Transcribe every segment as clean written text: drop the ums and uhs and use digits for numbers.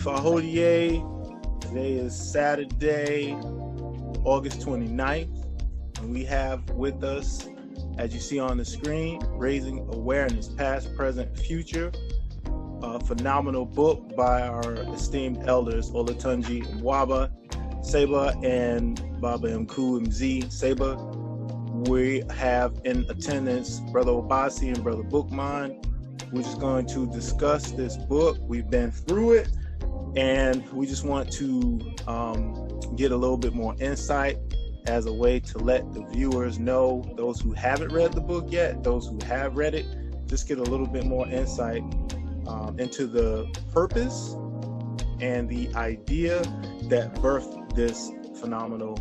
Abibifahodie. Today is Saturday, August 29th, and we have with us, as you see on the screen, Raising Awareness, Past, Present, Future, a phenomenal book by our esteemed elders, Olatunji Mwamba, Seba, and Baba Mkuu Mzee, Seba. We have in attendance Brother Obasi and Brother Boukman. We're just going to discuss this book. We've been through it, and we just want to get a little bit more insight as a way to let the viewers know, those who haven't read the book yet, those who have read it, just get a little bit more insight into the purpose and the idea that birthed this phenomenal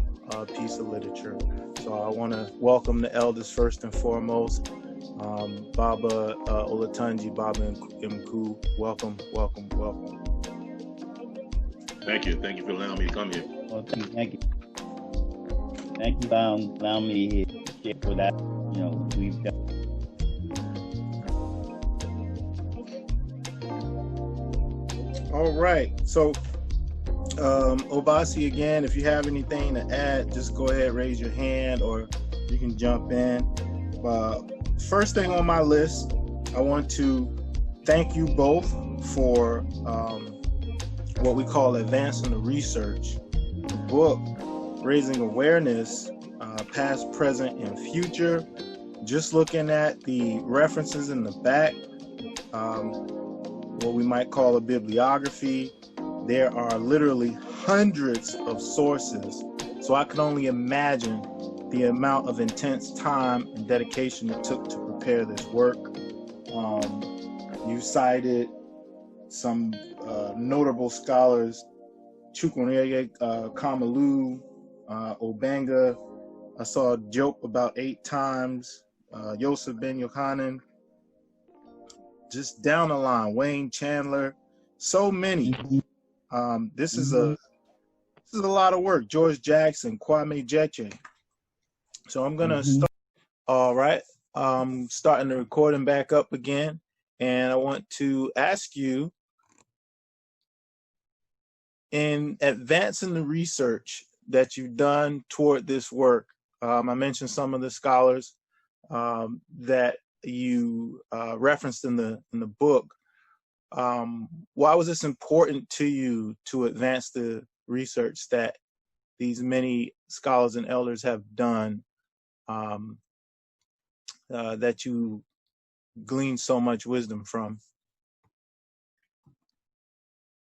piece of literature. So I want to welcome the elders first and foremost. Baba Olatunji, Baba Mkuu, welcome. Thank you for allowing me to come here. Well, thank you for allowing me to share for that. We've done. All right, so Obasi, again, if you have anything to add, just go ahead, raise your hand, or you can jump in. First thing on my list, I want to thank you both for what we call advancing the research. The book, Raising Awareness, Past, Present, and Future. Just looking at the references in the back, what we might call a bibliography, there are literally hundreds of sources. So I can only imagine the amount of intense time and dedication it took to prepare this work. You cited some notable scholars, Chukwuneye Kamalu, Obanga. I saw Job about 8 times, Yosef Ben Yochanan, just down the line, Wayne Chandler, so many. This is a lot of work. George Jackson, Kwame Jeche. So I'm gonna start. All right, starting the recording back up again, and I want to ask you, in advancing the research that you've done toward this work, I mentioned some of the scholars that you referenced in the book. Why was this important to you to advance the research that these many scholars and elders have done, that you glean so much wisdom from?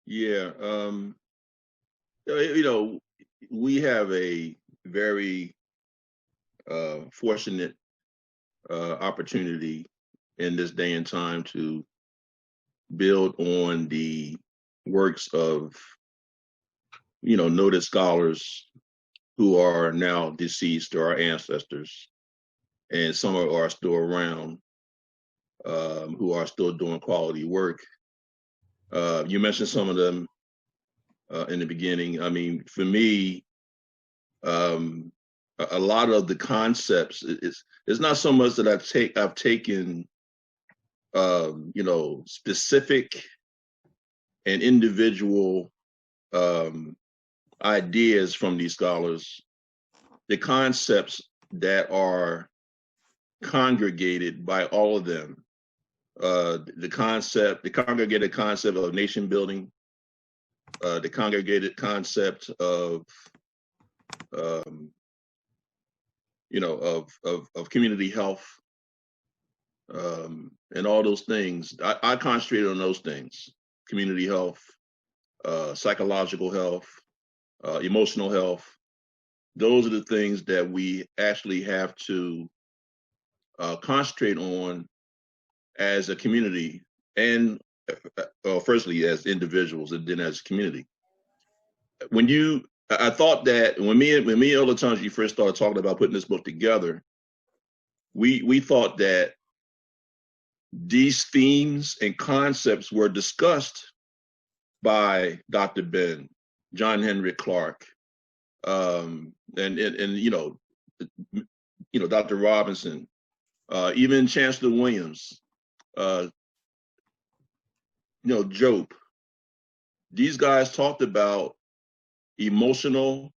Yeah, we have a very fortunate opportunity in this day and time to build on the works of, noted scholars who are now deceased, or our ancestors, and some are still around, who are still doing quality work. You mentioned some of them in the beginning. I mean, for me, a lot of the concepts, it's not so much that I've taken specific and individual ideas from these scholars. The concepts that are congregated by all of them, the congregated concept of nation building, the congregated concept of community health, and all those things. I concentrate on those things: community health, psychological health, emotional health. Those are the things that we actually have to concentrate on as a community, and firstly as individuals, and then as a community. I thought that when me and Olatunji first started talking about putting this book together, we thought that these themes and concepts were discussed by Dr. Ben, John Henrik Clarke, and Dr. Robinson, even Chancellor Williams, Job, these guys talked about individual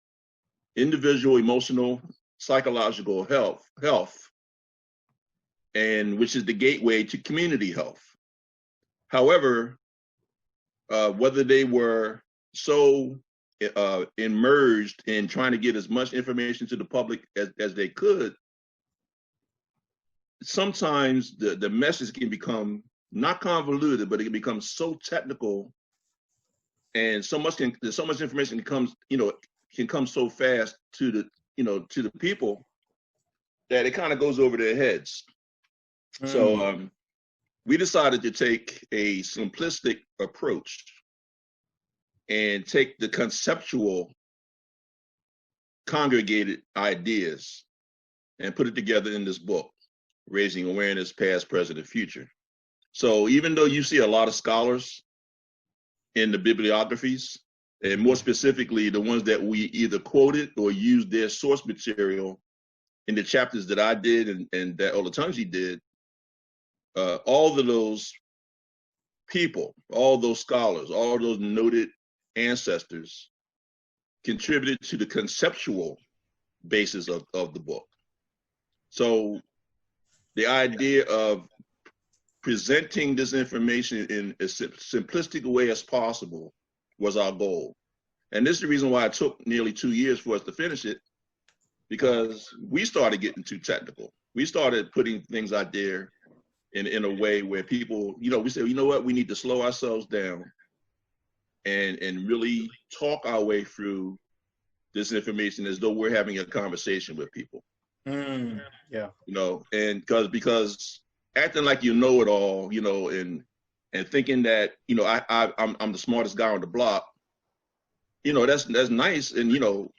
emotional, psychological health, and which is the gateway to community health. However, whether they were so immersed in trying to get as much information to the public as they could, sometimes the message can become not convoluted, but it can become so technical, and so much information comes, can come so fast to the people that it kind of goes over their heads. So we decided to take a simplistic approach and take the conceptual congregated ideas and put it together in this book, Raising Awareness, Past, Present, and Future. So even though you see a lot of scholars in the bibliographies, and more specifically, the ones that we either quoted or used their source material in the chapters that I did and that Olatunji did, all of those people, all those scholars, all those noted ancestors contributed to the conceptual basis of the book. So the idea of presenting this information in as simplistic a way as possible was our goal. And this is the reason why it took nearly 2 years for us to finish it, because we started getting too technical. We started putting things out there in a way where people, we said, you know what, we need to slow ourselves down and really talk our way through this information as though we're having a conversation with people. Yeah. And because acting like you know it all, and thinking that, I'm the smartest guy on the block, that's nice, and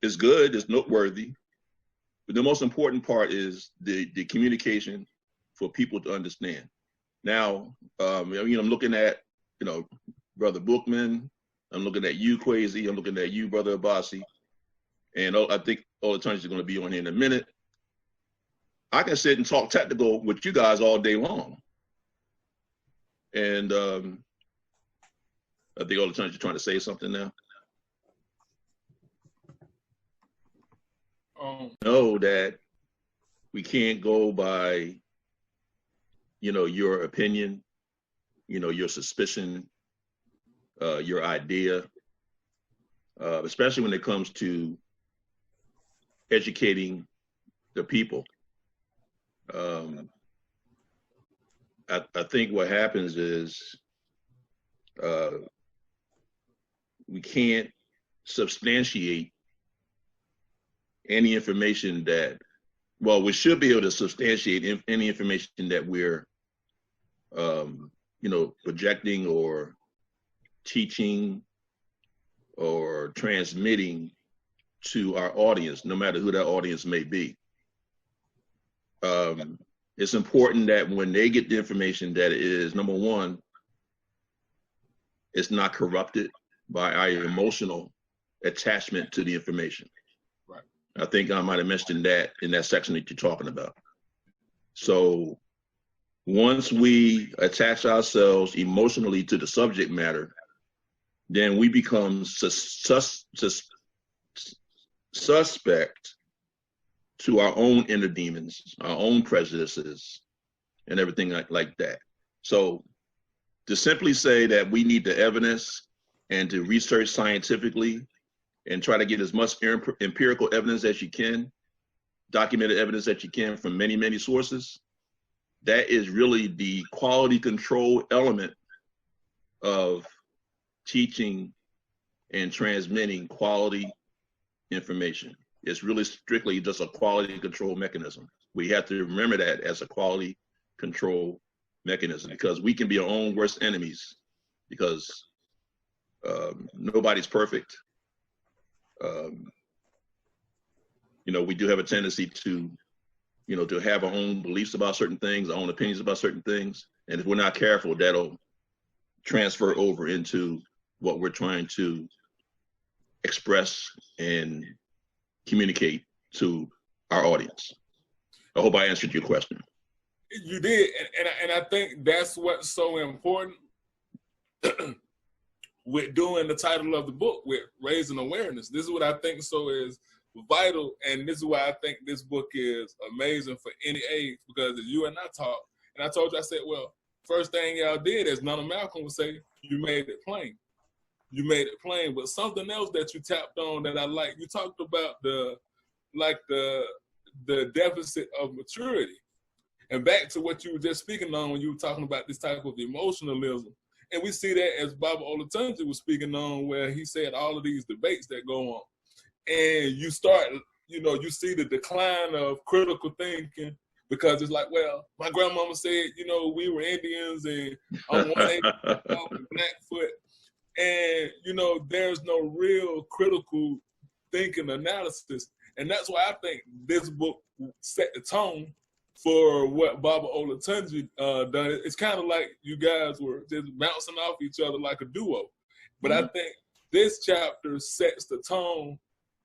it's good, it's noteworthy. But the most important part is the communication for people to understand. Now, I'm looking at, Brother Boukman, I'm looking at you, Kwasi, I'm looking at you, Brother Obasi, and I think Olatunji is going to be on here in a minute. I can sit and talk technical with you guys all day long. And I think Olatunji is trying to say something now. Know that we can't go by, your opinion, your suspicion, your idea, especially when it comes to educating the people. I think what happens is we can't substantiate any information we should be able to substantiate any information that we're, projecting or teaching or transmitting to our audience, no matter who that audience may be. It's important that when they get the information, that it is, number one, it's not corrupted by our emotional attachment to the information. Right. I think I might have mentioned that in that section that you're talking about. So once we attach ourselves emotionally to the subject matter, then we become suspect to our own inner demons, our own prejudices, and everything like that. So to simply say that we need the evidence and to research scientifically and try to get as much empirical evidence as you can, documented evidence that you can from many, many sources, that is really the quality control element of teaching and transmitting quality information. It's really strictly just a quality control mechanism. We have to remember that as a quality control mechanism, because we can be our own worst enemies, because nobody's perfect. We do have a tendency to have our own beliefs about certain things, our own opinions about certain things. And if we're not careful, that'll transfer over into what we're trying to express and communicate to our audience. I hope I answered your question. You did, and I think that's what's so important, with doing the title of the book, with raising awareness. This is what I think so is vital, and this is why I think this book is amazing for any age, because as you and I talked, and I told you, I said, well, first thing y'all did, as Nana Malcolm would say, you made it plain. You made it plain. But something else that you tapped on that I like, you talked about the deficit of maturity. And back to what you were just speaking on when you were talking about this type of emotionalism. And we see that as Baba Olatunji was speaking on, where he said all of these debates that go on. And you start, you see the decline of critical thinking, because it's like, well, my grandmama said, we were Indians and I'm 180 Blackfoot. And, there's no real critical thinking analysis. And that's why I think this book set the tone for what Baba Olatunji done. It's kind of like you guys were just bouncing off each other like a duo. But I think this chapter sets the tone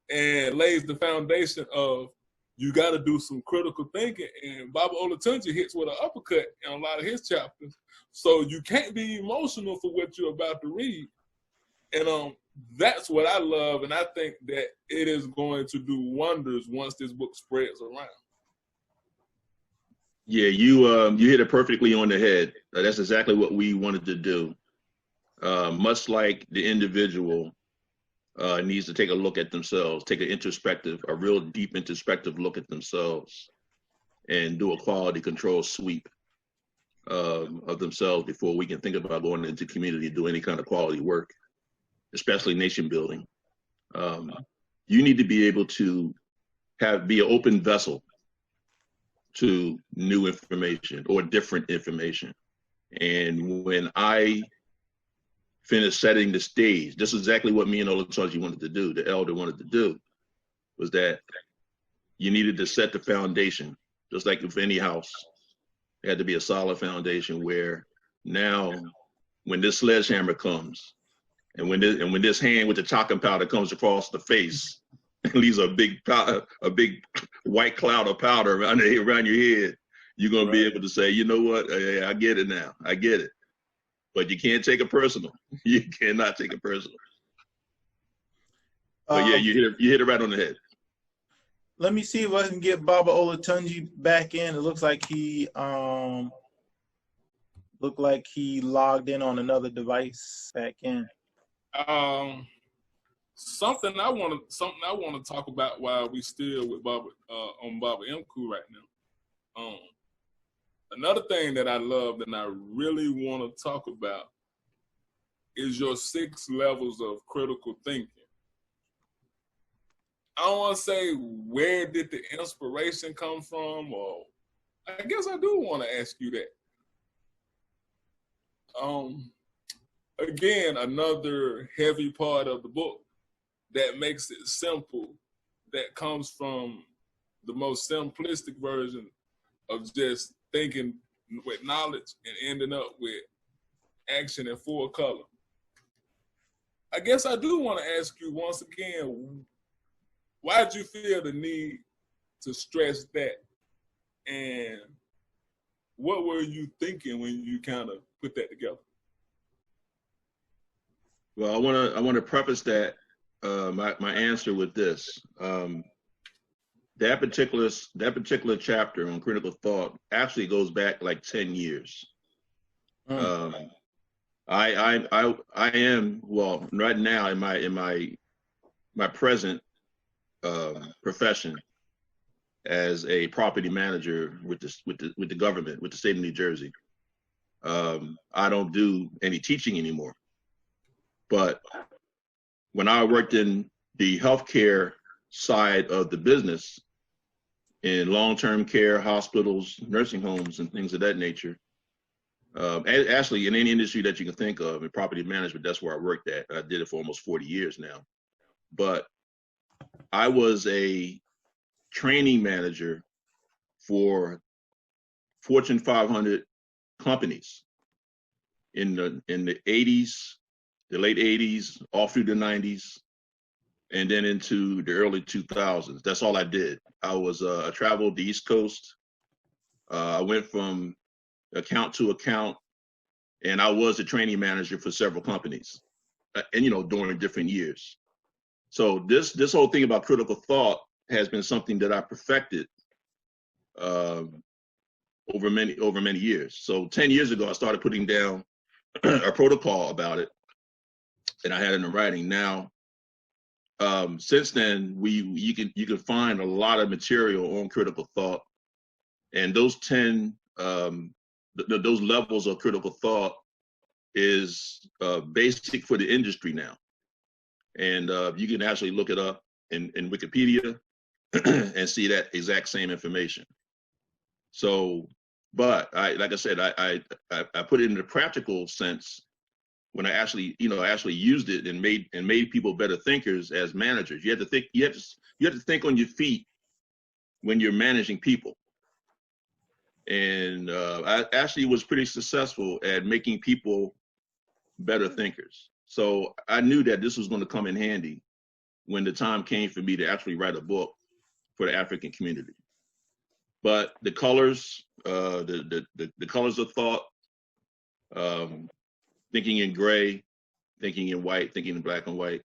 and lays the foundation of you got to do some critical thinking. And Baba Olatunji hits with an uppercut in a lot of his chapters. So you can't be emotional for what you're about to read. And that's what I love. And I think that it is going to do wonders once this book spreads around. Yeah, you hit it perfectly on the head. That's exactly what we wanted to do. Much like the individual needs to take a look at themselves, take a real deep introspective look at themselves, and do a quality control sweep of themselves before we can think about going into community, do any kind of quality work, especially nation building. You need to be able to be an open vessel to new information or different information. And when I finished setting the stage, this is exactly what me and Olatunji wanted to do, the elder wanted to do, was that you needed to set the foundation, just like with any house. It had to be a solid foundation where now when this sledgehammer comes, and when this hand with the talcum powder comes across the face and leaves a big white cloud of powder around your head, you're gonna be able to say, you know what, I get it now, I get it. But you can't take it personal. You cannot take it personal. But yeah, you hit it right on the head. Let me see if I can get Baba Olatunji back in. It looks like he logged in on another device back in. Something I want to talk about while we still with Baba on Baba Mkuu right now. Another thing that I love and I really want to talk about is your 6 levels of critical thinking. I don't want to say where did the inspiration come from, or I guess I do want to ask you that. Again, another heavy part of the book that makes it simple, that comes from the most simplistic version of just thinking with knowledge and ending up with action in full color. I guess I do want to ask you once again, why did you feel the need to stress that? And what were you thinking when you kind of put that together? Well, I want to preface that my answer with this. That particular chapter on critical thought actually goes back like 10 years. I am, well, right now in my present profession as a property manager with the government, with the state of New Jersey. I don't do any teaching anymore. But when I worked in the healthcare side of the business, in long-term care, hospitals, nursing homes, and things of that nature, actually in any industry that you can think of, in property management, that's where I worked at. I did it for almost 40 years now. But I was a training manager for Fortune 500 companies in the 80s, the late 80s, all through the 90s, and then into the early 2000s. That's all I did. I traveled the East Coast. I went from account to account, And I was a training manager for several companies, and during different years. So this whole thing about critical thought has been something that I perfected over many years. So 10 years ago, I started putting down a protocol about it, and I had it in writing. Now, since then, you can find a lot of material on critical thought, and those 10 those levels of critical thought is basic for the industry now, and you can actually look it up in Wikipedia and see that exact same information. So, but like I said, I put it in the practical sense when I actually used it and made people better thinkers as managers. You have to think. You have to think on your feet when you're managing people. And I actually was pretty successful at making people better thinkers. So I knew that this was going to come in handy when the time came for me to actually write a book for the African community. But the colors, the colors of thought, thinking in gray, thinking in white, thinking in black and white,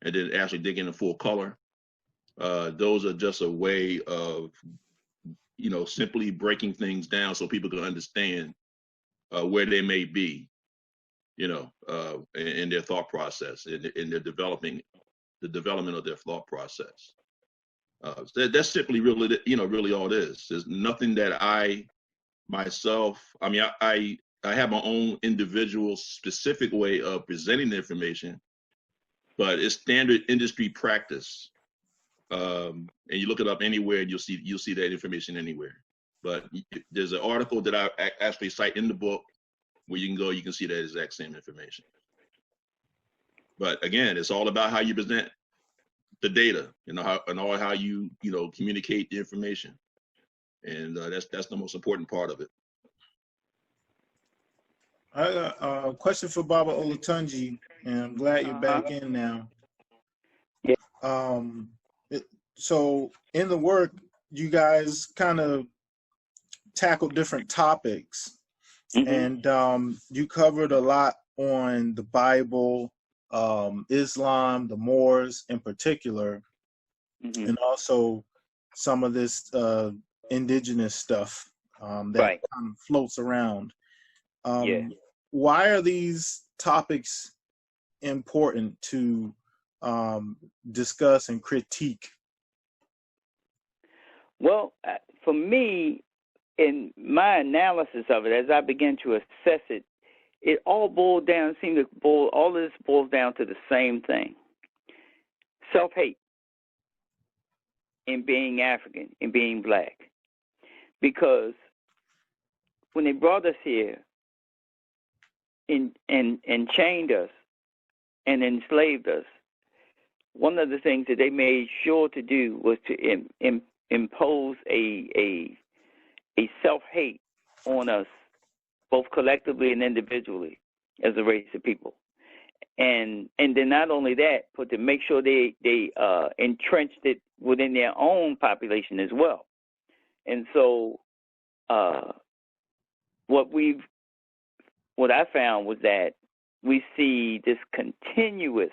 and then actually thinking in full color. Those are just a way of, simply breaking things down so people can understand where they may be, in their thought process, in their development of their thought process. That's simply really all it is. There's nothing that I have my own individual specific way of presenting the information, but it's standard industry practice. And you look it up anywhere, and you'll see that information anywhere. But there's an article that I actually cite in the book where you can go, you can see that exact same information. But again, it's all about how you present the data, how you communicate the information, and that's the most important part of it. I got a question for Baba Olatunji, and I'm glad you're back in now. Yeah. So in the work, you guys kind of tackled different topics, and you covered a lot on the Bible, Islam, the Moors in particular, and also some of this indigenous stuff that kind of floats around. Why are these topics important to discuss and critique? Well, for me, in my analysis of it, as I began to assess it, it all boiled down, all this boils down to the same thing: self-hate in being African, in being black. Because when they brought us here and chained us and enslaved us, one of the things that they made sure to do was to impose a self-hate on us, both collectively and individually, as a race of people. And then not only that, but to make sure they entrenched it within their own population as well. And so what I found was that we see this continuous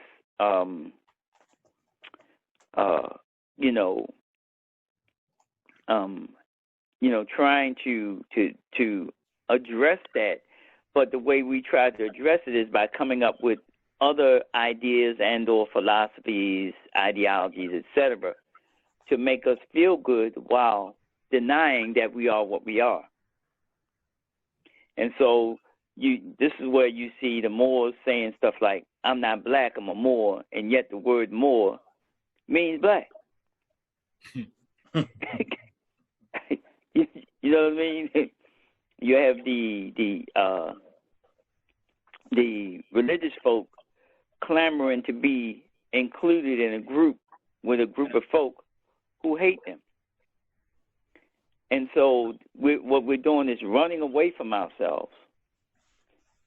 trying to address that, but the way we try to address it is by coming up with other ideas and or philosophies, ideologies, etc., to make us feel good while denying that we are what we are. And so this is where you see the Moors saying stuff like, "I'm not black, I'm a Moor," and yet the word Moor means black. You know what I mean? You have the religious folk clamoring to be included in a group with a group of folk who hate them. And so what we're doing is running away from ourselves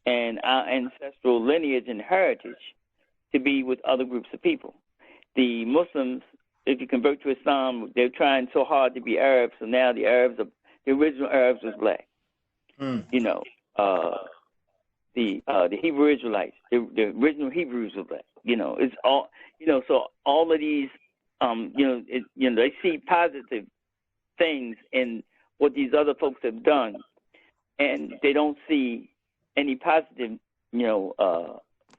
and our ancestral lineage and heritage to be with other groups of people. The Muslims, if you convert to Islam, they're trying so hard to be Arabs, so now the original Arabs was black. the Hebrew Israelites, the original Hebrew Israelites. It's all, so all of these, they see positive things in what these other folks have done, and they don't see any positive,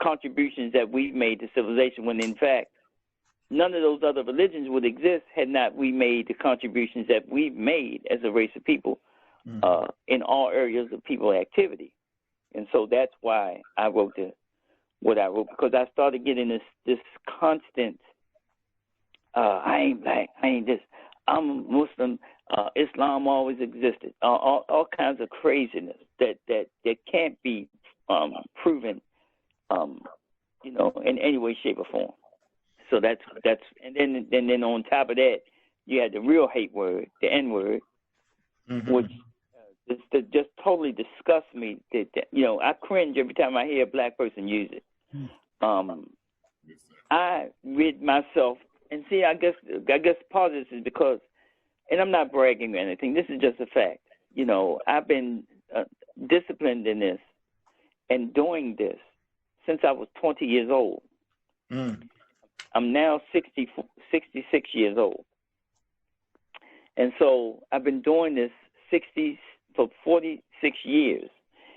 contributions that we've made to civilization, when in fact, none of those other religions would exist had not we made the contributions that we've made as a race of people in all areas of people activity. And so that's why I wrote what I wrote, because I started getting this constant, I ain't black, I ain't this, I'm Muslim, Islam always existed, all kinds of craziness that can't be proven, in any way, shape, or form. So that's and then on top of that, you had the real hate word, the N word, which just totally disgusts me. I cringe every time I hear a black person use it. I rid myself, and see, I guess part of this is because, and I'm not bragging or anything. This is just a fact. I've been disciplined in this and doing this since I was 20 years old. I'm now 66 years old. And so I've been doing this for 46 years.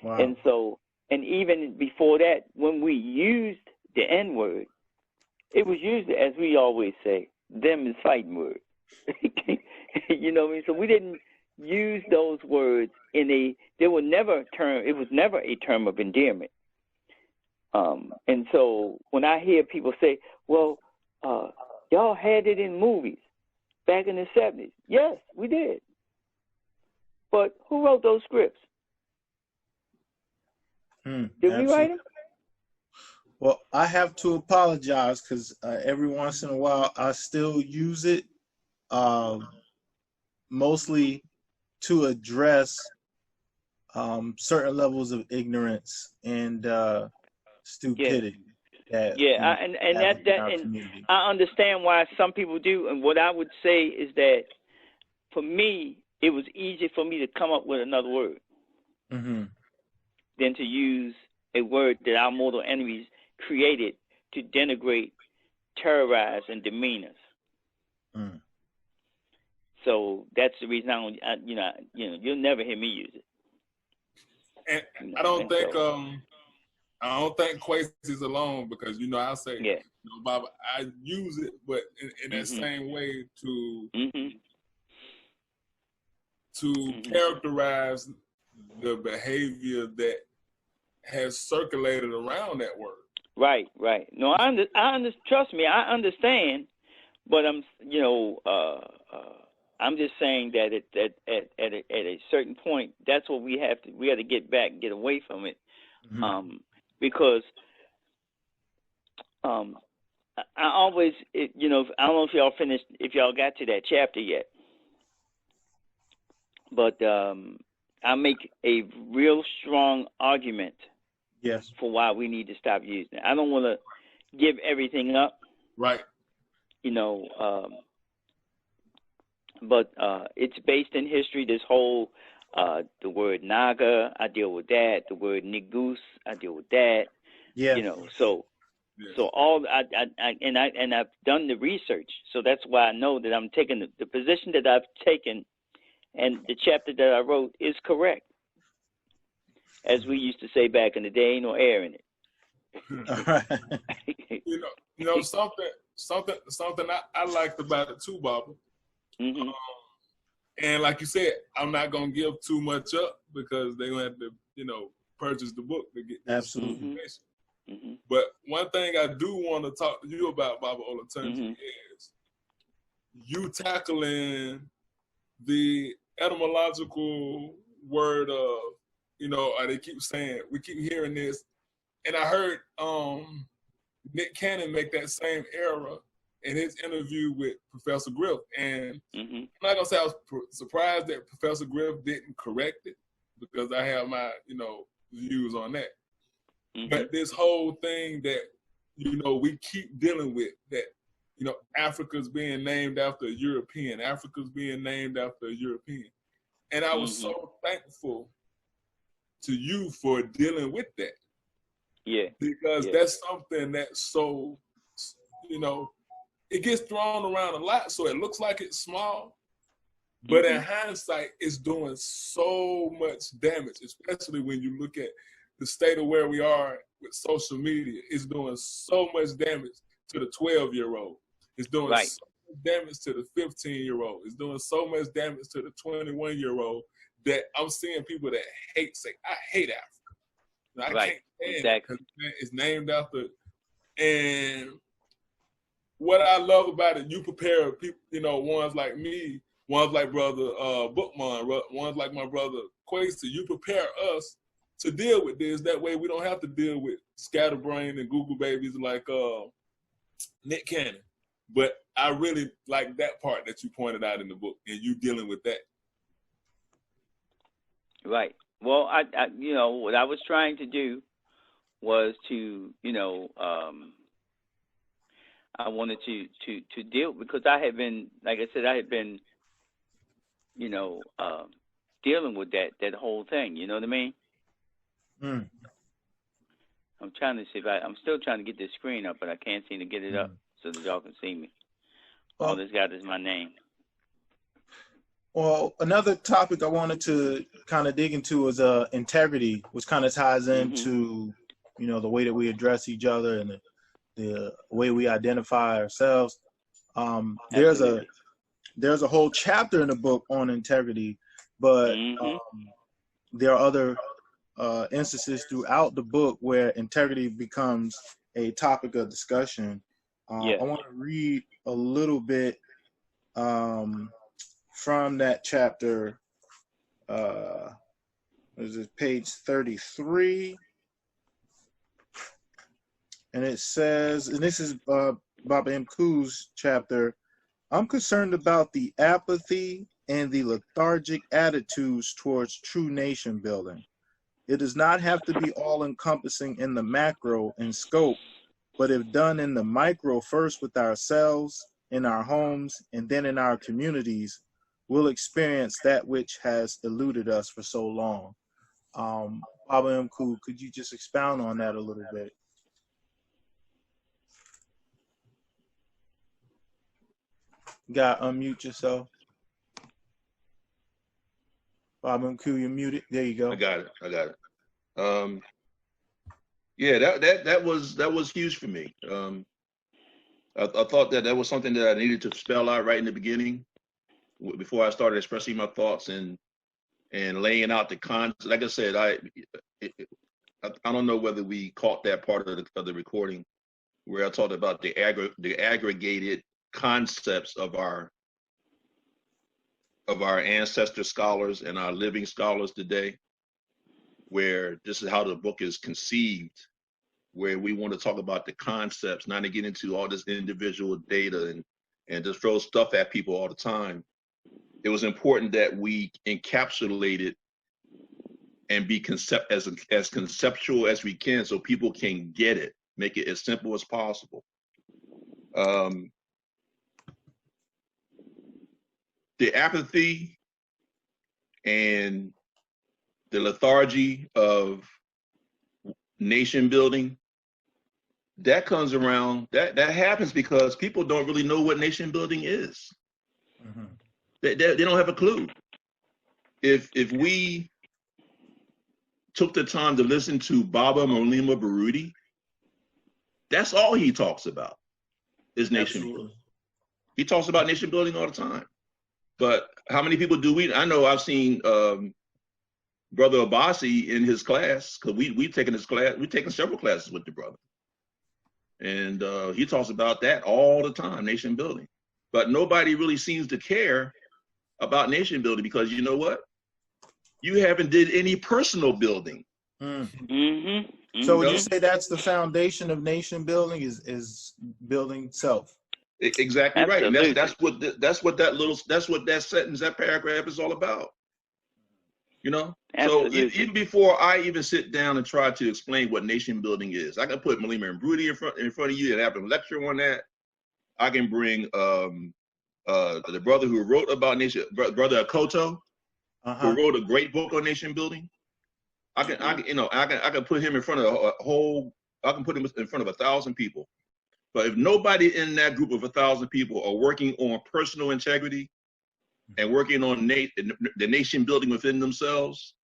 Wow. And so, and even before that, when we used the N word, it was used, as we always say, them is fighting words. You know what I mean? So we didn't use those words it was never a term of endearment. And so when I hear people say, well, y'all had it in movies back in the 70s. Yes, we did. But who wrote those scripts? Did we write them? Well, I have to apologize because every once in a while I still use it, mostly to address certain levels of ignorance and stupidity. And I understand why some people do. And what I would say is that for me, it was easier for me to come up with another word than to use a word that our mortal enemies created to denigrate, terrorize, and demean us. So that's the reason you'll never hear me use it. And I don't think Kwasi's alone, because I say, Bob, I use it, but in that same way to characterize the behavior that has circulated around that word. Right. No, trust me, I understand, but I'm just saying that at a certain point, that's what we have to get back, get away from it, because I always, I don't know if y'all finished, if y'all got to that chapter yet, but I make a real strong argument. Yes. For why we need to stop using it. I don't want to give everything up. Right. But it's based in history. This whole the word Naga, I deal with that. The word Nigus, I deal with that. Yeah. So all I've done the research. So that's why I know that I'm taking the position that I've taken, and the chapter that I wrote is correct. As we used to say back in the day, ain't no air in it. Something I liked about it too, Barbara. And like you said, I'm not gonna give too much up because they gonna have to, purchase the book to get absolutely information. But one thing I do want to talk to you about, Barbara Olatunji, is you tackling the etymological word of, they keep saying, we keep hearing this, and I heard Nick Cannon make that same error in his interview with Professor Griff, and I'm not gonna say I was surprised that Professor Griff didn't correct it, because I have my views on that. But this whole thing that we keep dealing with, that Africa's being named after a European, Africa's being named after a European, and I was so thankful to you for dealing with that, Yeah. Because that's something that's so, you know, it gets thrown around a lot, so it looks like it's small. But in hindsight, it's doing so much damage, especially when you look at the state of where we are with social media. It's doing so much damage to the 12-year-old. It's doing so much damage to the 15-year-old. It's doing so much damage to the 21-year-old that I'm seeing people that say, I hate Africa. I can't stand it because it's named after. And what I love about it, you prepare people, you know, ones like me, ones like brother Boukman, ones like my brother Kwasi. You prepare us to deal with this. That way we don't have to deal with scatterbrain and Google babies like Nick Cannon. But I really like that part that you pointed out in the book, and you dealing with that. Right. Well, I you know, what I was trying to do was to, you know, I wanted to deal, because I had been, like I said, I had been, you know, dealing with that whole thing. You know what I mean? Mm. I'm trying to see if I'm still trying to get this screen up, but I can't seem to get it up so that y'all can see me. All this got is my name. Well, another topic I wanted to kind of dig into is integrity, which kind of ties into, you know, the way that we address each other and the way we identify ourselves. There's a whole chapter in the book on integrity, but there are other instances throughout the book where integrity becomes a topic of discussion. I want to read a little bit from that chapter. This is page 33. And it says, and this is Baba Mkuu's chapter, I'm concerned about the apathy and the lethargic attitudes towards true nation building. It does not have to be all-encompassing in the macro and scope, but if done in the micro first with ourselves, in our homes, and then in our communities, we'll experience that which has eluded us for so long. Baba Mkuu, could you just expound on that a little bit? You gotta unmute yourself. Baba Mkuu, you're muted. There you go. I got it. Yeah, that was huge for me. I thought that was something that I needed to spell out right in the beginning, before I started expressing my thoughts and laying out the concepts. Like I said, I don't know whether we caught that part of the recording where I talked about the aggregated concepts of our ancestor scholars and our living scholars today, where this is how the book is conceived, where we want to talk about the concepts, not to get into all this individual data and just throw stuff at people all the time. It was important that we encapsulate it and be as conceptual as we can, so people can get it, make it as simple as possible. The apathy and the lethargy of nation building, that comes around, that happens because people don't really know what nation building is. They don't have a clue. If we took the time to listen to Baba Mulima Baruti, that's all he talks about is nation building. He talks about nation building all the time. But how many people do we? I know I've seen Brother Obasi in his class, because we've taken his class. We've taken several classes with the brother, and he talks about that all the time, nation building. But nobody really seems to care about nation building, because you know what? You haven't did any personal building. So would you say that's the foundation of nation building is building self? Exactly. Absolutely. Right. And that's what that sentence, that paragraph is all about. You know? Absolutely. So even before I even sit down and try to explain what nation building is, I can put Mulima and Baruti in front of you and have them lecture on that. I can bring the brother who wrote about nation, Brother Akoto, who wrote a great book on nation building. I can put him in front of a whole. I can put him in front of 1,000 people. But if nobody in that group of 1,000 people are working on personal integrity and working on the nation building within themselves,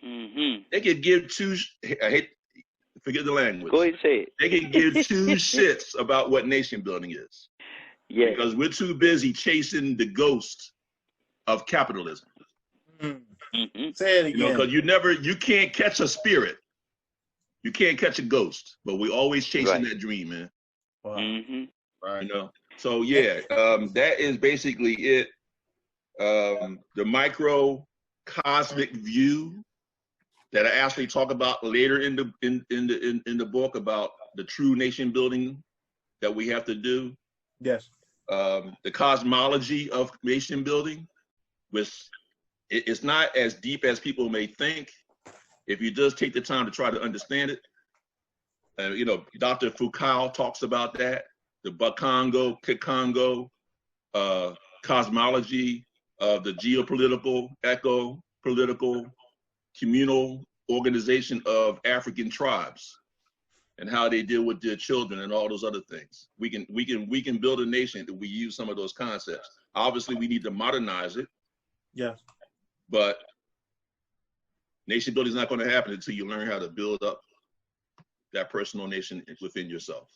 they could give forget the language. Go ahead and say it. They could give two shits about what nation building is. Yes. Because we're too busy chasing the ghost of capitalism. Say it again. Because you can't catch a spirit. You can't catch a ghost, but we're always chasing that dream, man. Wow. Right. So yeah, that is basically it. The microcosmic view that I actually talk about later in the book about the true nation building that we have to do. Yes. The cosmology of nation building, which it's not as deep as people may think if you just take the time to try to understand it. Dr. Foucault talks about that, the Bakongo, Kikongo cosmology of the geopolitical, eco-political, communal organization of African tribes and how they deal with their children and all those other things. We can build a nation if we use some of those concepts. Obviously, we need to modernize it. Yes. But nation building is not going to happen until you learn how to build up that personal nation within yourself.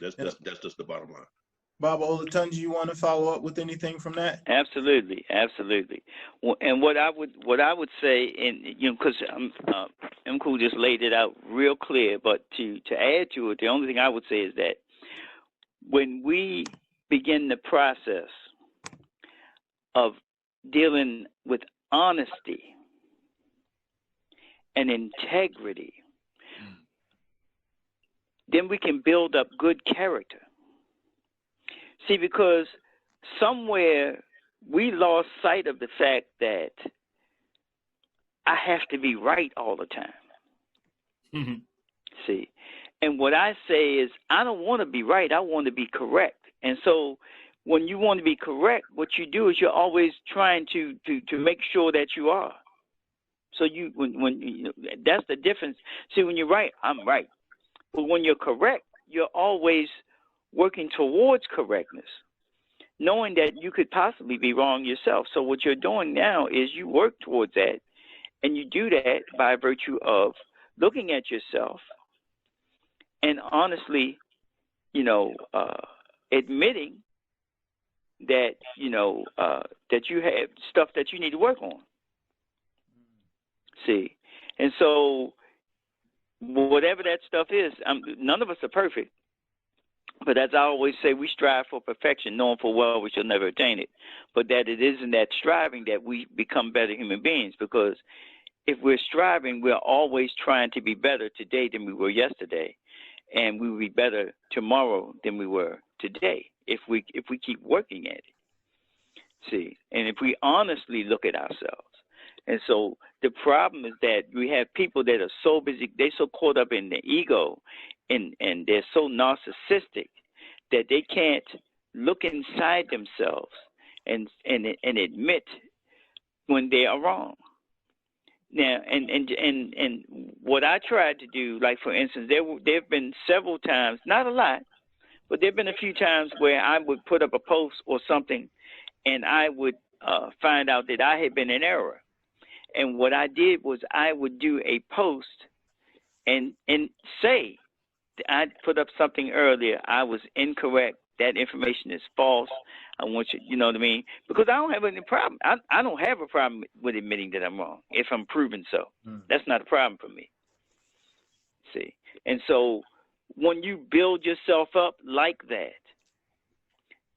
That's just the bottom line. Baba Olatunji, you want to follow up with anything from that? Absolutely. Well, and what I would say, because Mkuu just laid it out real clear, but to add to it, the only thing I would say is that when we begin the process of dealing with honesty and integrity, then we can build up good character. See, because somewhere we lost sight of the fact that I have to be right all the time. See, and what I say is I don't want to be right. I want to be correct. And so when you want to be correct, what you do is you're always trying to make sure that you are. So that's the difference. See, when you're right, I'm right. But when you're correct, you're always working towards correctness, knowing that you could possibly be wrong yourself. So what you're doing now is you work towards that, and you do that by virtue of looking at yourself and honestly, admitting that, that you have stuff that you need to work on. See? And so whatever that stuff is, none of us are perfect. But as I always say, we strive for perfection, knowing full well we shall never attain it. But that it is in that striving that we become better human beings. Because if we're striving, we're always trying to be better today than we were yesterday. And we will be better tomorrow than we were today if we keep working at it. See? And if we honestly look at ourselves. And so the problem is that we have people that are so busy, they're so caught up in the ego, and they're so narcissistic that they can't look inside themselves and admit when they are wrong. Now, and what I tried to do, like for instance, there have been several times, not a lot, but there have been a few times where I would put up a post or something, and I would find out that I had been in error. And what I did was I would do a post and say, I put up something earlier, I was incorrect, that information is false, I want you, you know what I mean? Because I don't have any problem. I don't have a problem with admitting that I'm wrong if I'm proven so. That's not a problem for me. See? And so when you build yourself up like that,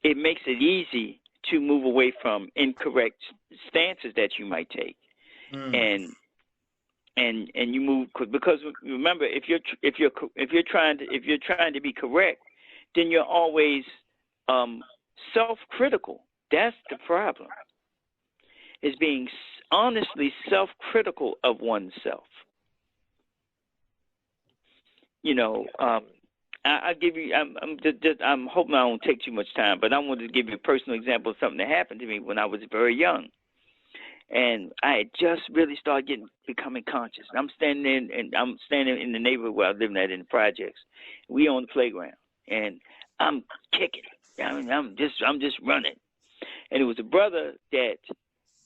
it makes it easy to move away from incorrect stances that you might take. And you move, because remember, if you're trying to be correct, then you're always self-critical. That's the problem. Is being honestly self-critical of oneself. I give you. I'm hoping I don't take too much time, but I wanted to give you a personal example of something that happened to me when I was very young. And I had just really started becoming conscious. I'm standing in the neighborhood where I was living at in the projects. We on the playground, and I'm kicking. I mean, I'm just running. And it was a brother that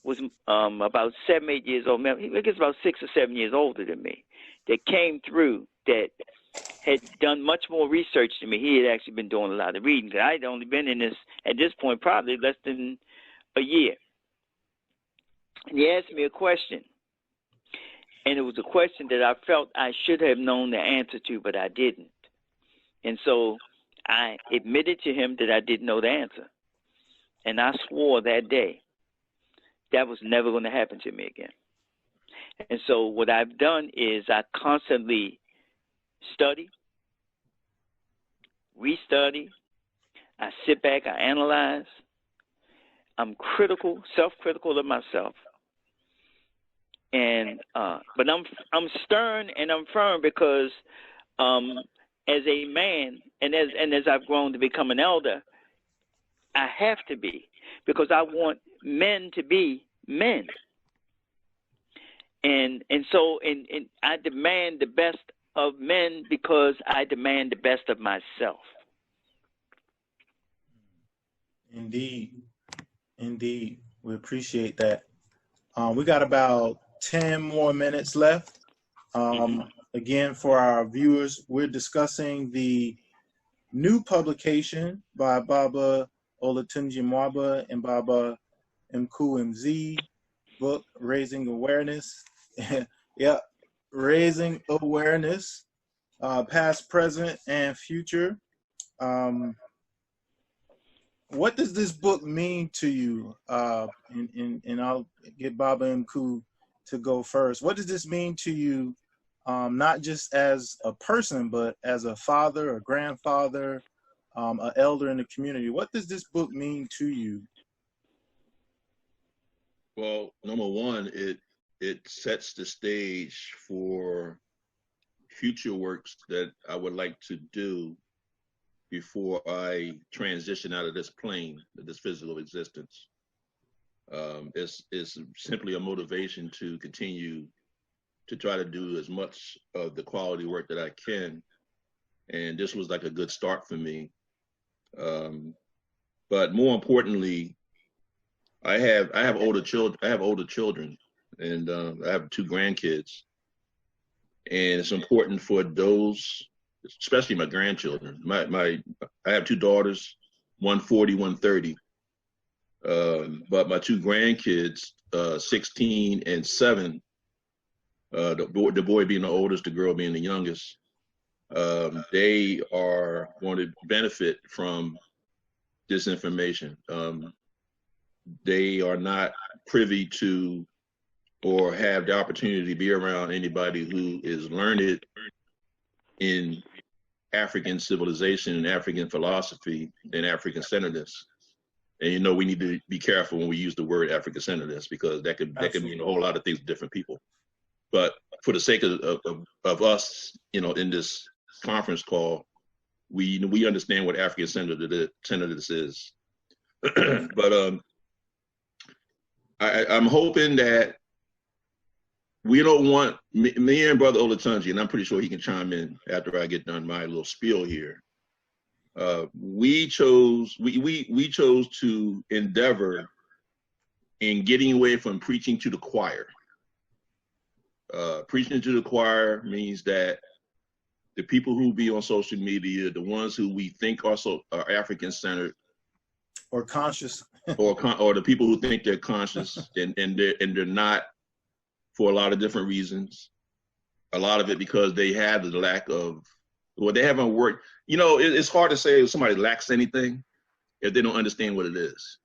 was about 7, 8 years old. I guess about 6 or 7 years older than me. That came through that had done much more research than me. He had actually been doing a lot of reading. I had only been in this at this point probably less than a year. And he asked me a question, and it was a question that I felt I should have known the answer to, but I didn't. And so I admitted to him that I didn't know the answer, and I swore that day that was never going to happen to me again. And so what I've done is I constantly study, restudy, I sit back, I analyze, I'm critical, self-critical of myself. And but I'm stern and I'm firm because as a man and as I've grown to become an elder, I have to be, because I want men to be men. And so I demand the best of men because I demand the best of myself. Indeed. We appreciate that. We got about 10 more minutes left. Again, for our viewers, we're discussing the new publication by Baba Olatunji Mwamba and Baba Mkuu Mzee, book, Raising Awareness. Yeah, Raising Awareness, past, present, and future. What does this book mean to you? And I'll get Baba Mkuu to go first. What does this mean to you, not just as a person, but as a father, a grandfather, an elder in the community? What does this book mean to you? Well, number one, it sets the stage for future works that I would like to do before I transition out of this plane, this physical existence. It's simply a motivation to continue to try to do as much of the quality work that I can. And this was like a good start for me. But more importantly, I have older children, and I have 2 grandkids. And it's important for those, especially my grandchildren. I have 2 daughters, one 40, one 30. But my 2 grandkids, 16 and 7, the boy being the oldest, the girl being the youngest, they are going to benefit from this information. They are not privy to or have the opportunity to be around anybody who is learned in African civilization and African philosophy and African centeredness. And we need to be careful when we use the word African centeredness, because that could mean a whole lot of things to different people. But for the sake of us, in this conference call, we understand what African centeredness is. But I'm hoping that we don't want me and Brother Olatunji, and I'm pretty sure he can chime in after I get done my little spiel here. We chose to endeavor in getting away from preaching to the choir. Preaching to the choir means that the people who be on social media, the ones who we think are African centered or conscious, or the people who think they're conscious and they're not, for a lot of different reasons. A lot of it because they have the lack of, well, they haven't worked. It's hard to say if somebody lacks anything if they don't understand what it is.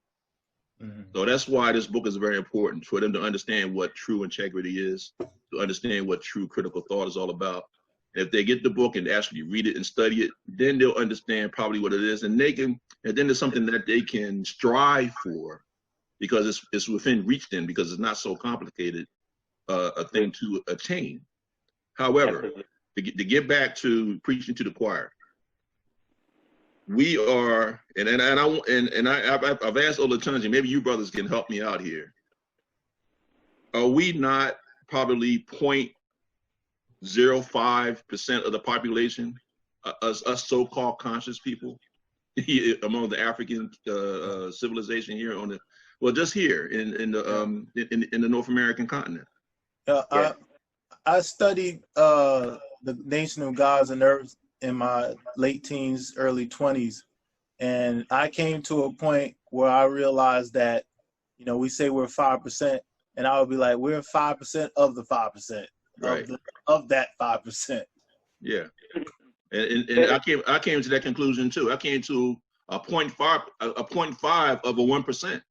Mm-hmm. So that's why this book is very important, for them to understand what true integrity is, to understand what true critical thought is all about. And if they get the book and actually read it and study it, then they'll understand probably what it is, and then it's something that they can strive for, because it's within reach then, because it's not so complicated a thing to attain. However, to get back to preaching to the choir, we are, and I've asked Olatunji, maybe you brothers can help me out here. are we not probably 0.05% of the population, us so-called conscious people among the African civilization here on the, well, just here in the North American continent? I studied the Nation of Gods and Earth in my late teens, early 20s, and I came to a point where I realized that, you know, we say we're 5%, and I would be like, we're 5% of the 5%, right, of that 5%. Yeah, and I came to that conclusion too. I came to a 0.5 of a 1%.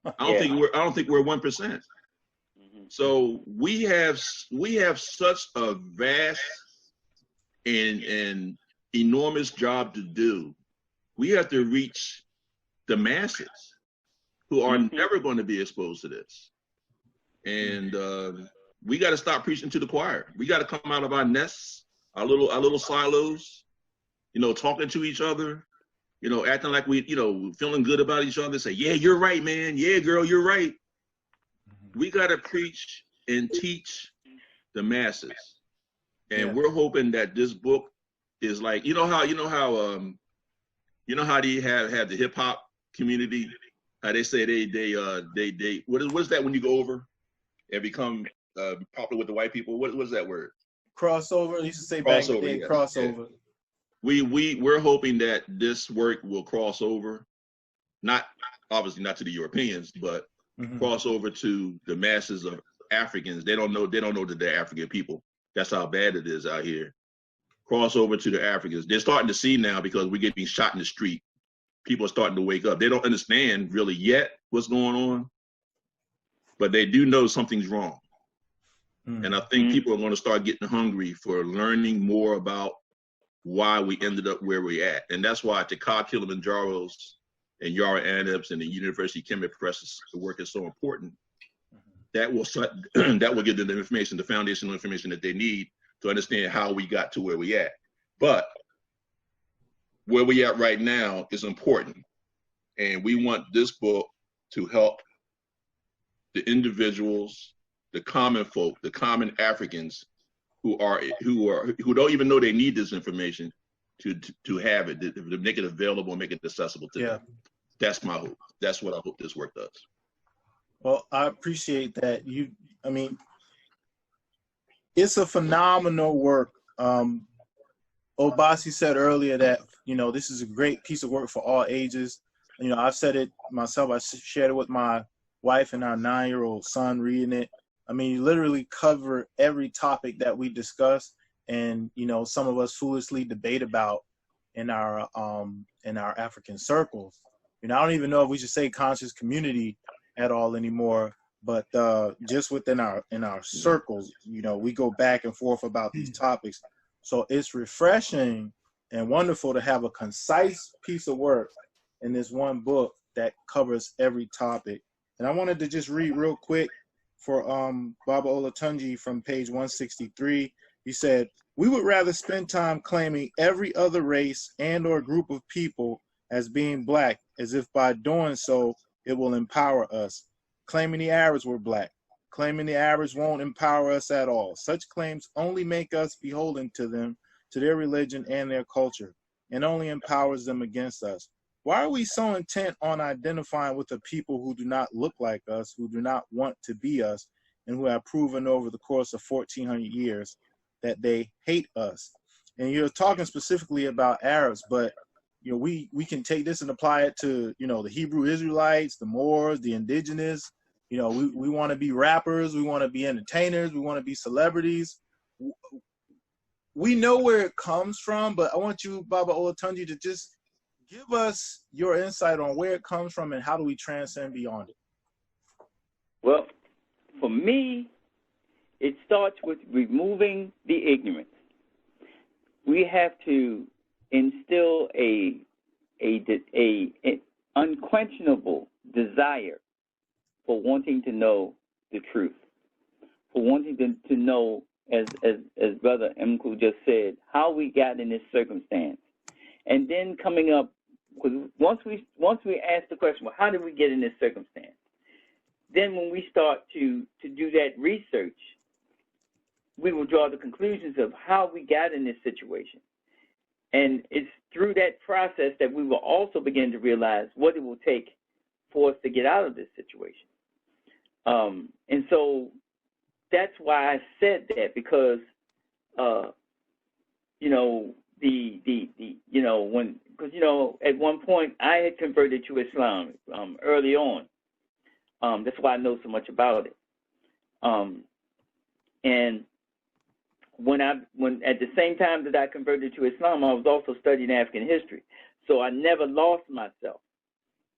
I don't think we're 1%. So we have such a vast and enormous job to do. We have to reach the masses who are never going to be exposed to this. And we got to stop preaching to the choir. We got to come out of our nests, our little silos, you know, talking to each other, you know, acting like we, you know, feeling good about each other, say, yeah, you're right, man. Yeah, girl, you're right. We got to preach and teach the masses. And we're hoping that this book is like, you know how they have the hip hop community, how they say they what is that when you go over and become popular with the white people? What was that word? Crossover. I used to say back in the day, crossover. Yeah. We're hoping that this work will cross over, not obviously not to the Europeans, but cross over to the masses of Africans. They don't know that they're African people. That's how bad it is out here. Cross over to the Africans. They're starting to see now, because we're getting shot in the street. People are starting to wake up. They don't understand really yet what's going on, but they do know something's wrong. And I think people are going to start getting hungry for learning more about why we ended up where we're at. And that's why Taka Kilimanjaro's and Yara Anib's and the University Chemistry Press's work is so important. That will give them the information, the foundational information that they need to understand how we got to where we at. But where we at right now is important. And we want this book to help the individuals, the common folk, the common Africans who don't even know they need this information to have it, to make it available and make it accessible to them. That's my hope. That's what I hope this work does. Well, I appreciate that. I mean, it's a phenomenal work. Obasi said earlier that, you know, this is a great piece of work for all ages. You know, I've said it myself. I shared it with my wife and our 9-year-old son reading it. I mean, you literally cover every topic that we discuss, and, you know, some of us foolishly debate about in our African circles. You know, I don't even know if we should say conscious community at all anymore, but just within our circles, you know, we go back and forth about these topics. So it's refreshing and wonderful to have a concise piece of work in this one book that covers every topic. And I wanted to just read real quick for Baba Olatunji from page 163. He said, "We would rather spend time claiming every other race and or group of people as being black, as if by doing so it will empower us. Claiming the Arabs were black. Claiming the Arabs won't empower us at all. Such claims only make us beholden to them, to their religion and their culture, and only empowers them against us. Why are we so intent on identifying with the people who do not look like us, who do not want to be us, and who have proven over the course of 1,400 years that they hate us?" And you're talking specifically about Arabs, but you know, we can take this and apply it to, you know, the Hebrew Israelites, the Moors, the indigenous. You know, we want to be rappers, we want to be entertainers, we want to be celebrities. We know where it comes from, but I want you, Baba Olatunji, to just give us your insight on where it comes from and how do we transcend beyond it. Well, for me, it starts with removing the ignorance. We have to instill a unquestionable desire for wanting to know the truth, for wanting to know, as Brother Mkuu just said, how we got in this circumstance, and then coming up, because once we ask the question, well, how did we get in this circumstance? then when we start to do that research, we will draw the conclusions of how we got in this situation. And it's through that process that we will also begin to realize what it will take for us to get out of this situation. And so that's why I said that, because, you know, at one point I had converted to Islam early on. That's why I know so much about it. And when at the same time that I converted to Islam, I was also studying African history. So I never lost myself.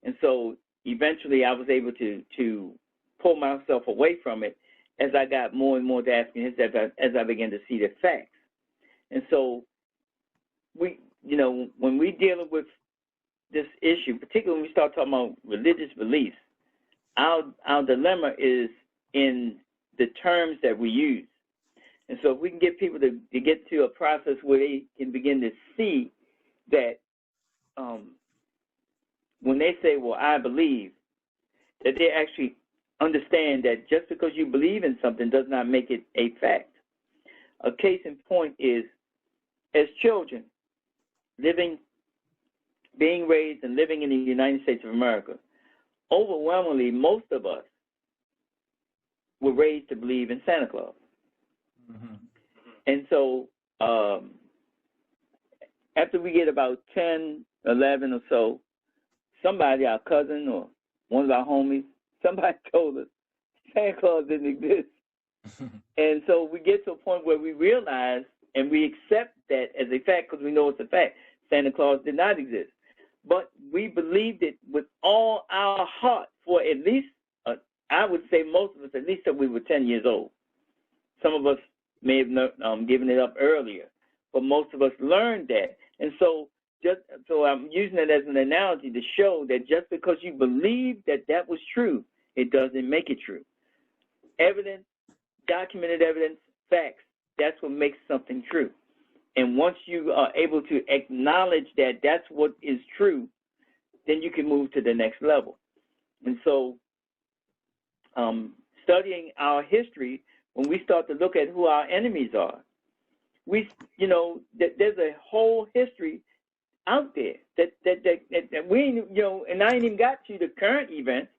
And so eventually I was able to pull myself away from it as I got more and more to African history, as I began to see the facts. And so we, you know, when we're dealing with this issue, particularly when we start talking about religious beliefs, our dilemma is in the terms that we use. And so if we can get people to get to a process where they can begin to see that when they say, well, I believe, that they actually understand that just because you believe in something does not make it a fact. A case in point is, as children, being raised and living in the United States of America, overwhelmingly, most of us were raised to believe in Santa Claus. Mm-hmm. And so after we get about 10, 11 or so, somebody, our cousin or one of our homies, somebody told us Santa Claus didn't exist. And so we get to a point where we realize and we accept that as a fact because we know it's a fact. Santa Claus did not exist. But we believed it with all our heart for at least, I would say most of us, at least till we were 10 years old. Some of us may have given it up earlier, but most of us learned that. And so I'm using it as an analogy to show that just because you believe that that was true, it doesn't make it true. Evidence, documented evidence, facts, that's what makes something true. And once you are able to acknowledge that that's what is true, then you can move to the next level. And so studying our history, when we start to look at who our enemies are, there's a whole history out there that we, and I ain't even got to the current events.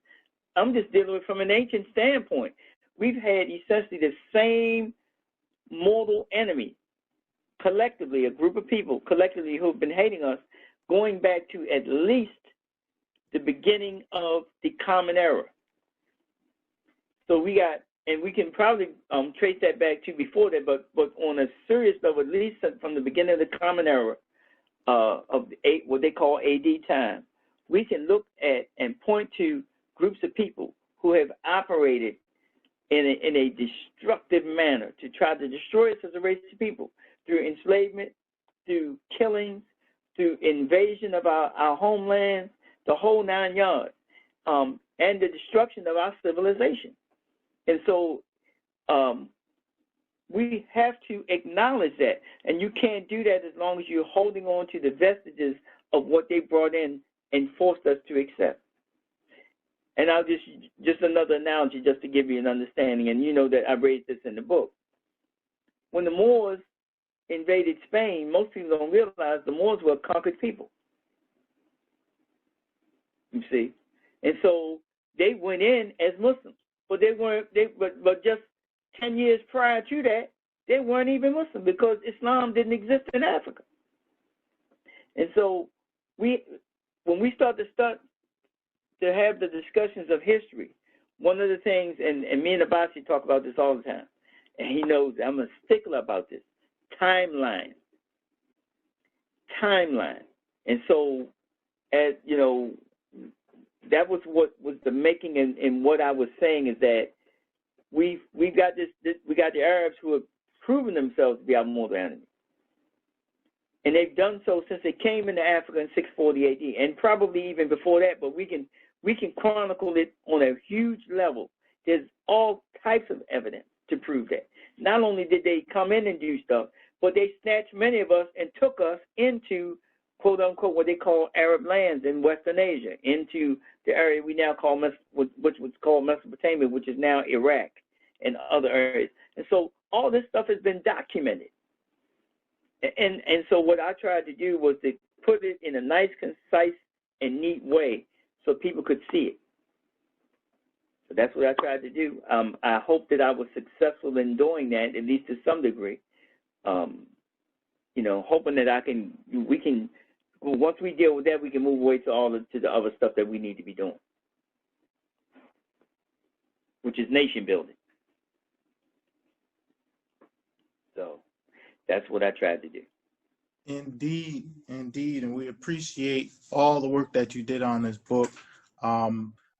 I'm just dealing with from an ancient standpoint. We've had essentially the same mortal enemy, collectively, a group of people collectively who have been hating us, going back to at least the beginning of the Common Era. So we can probably trace that back to before that, but on a serious level, at least from the beginning of the Common Era of what they call AD time, we can look at and point to groups of people who have operated in a destructive manner to try to destroy us as a race of people through enslavement, through killings, through invasion of our homelands, the whole 9 yards, and the destruction of our civilization. And so we have to acknowledge that. And you can't do that as long as you're holding on to the vestiges of what they brought in and forced us to accept. And I'll just another analogy just to give you an understanding, and you know that I raised this in the book. When the Moors invaded Spain, most people don't realize the Moors were a conquered people. You see? And so they went in as Muslims. But but just 10 years prior to that, they weren't even Muslim because Islam didn't exist in Africa. And so when we start to have the discussions of history, one of the things, and me and Obasi talk about this all the time, and he knows I'm a stickler about this, timeline. And so, that was what was the making, and what I was saying is that we got the Arabs who have proven themselves to be our mortal enemy. And they've done so since they came into Africa in 640 AD, and probably even before that, but we can chronicle it on a huge level. There's all types of evidence to prove that. Not only did they come in and do stuff, but they snatched many of us and took us into quote unquote, what they call Arab lands in Western Asia into the area we now call, which was called Mesopotamia, which is now Iraq and other areas. And so all this stuff has been documented. And so what I tried to do was to put it in a nice, concise, and neat way so people could see it. So that's what I tried to do. I hope that I was successful in doing that, at least to some degree. You know, hoping that we can, once we deal with that, we can move away to the other stuff that we need to be doing, which is nation building. So that's what I tried to do. Indeed, indeed, and we appreciate all the work that you did on this book.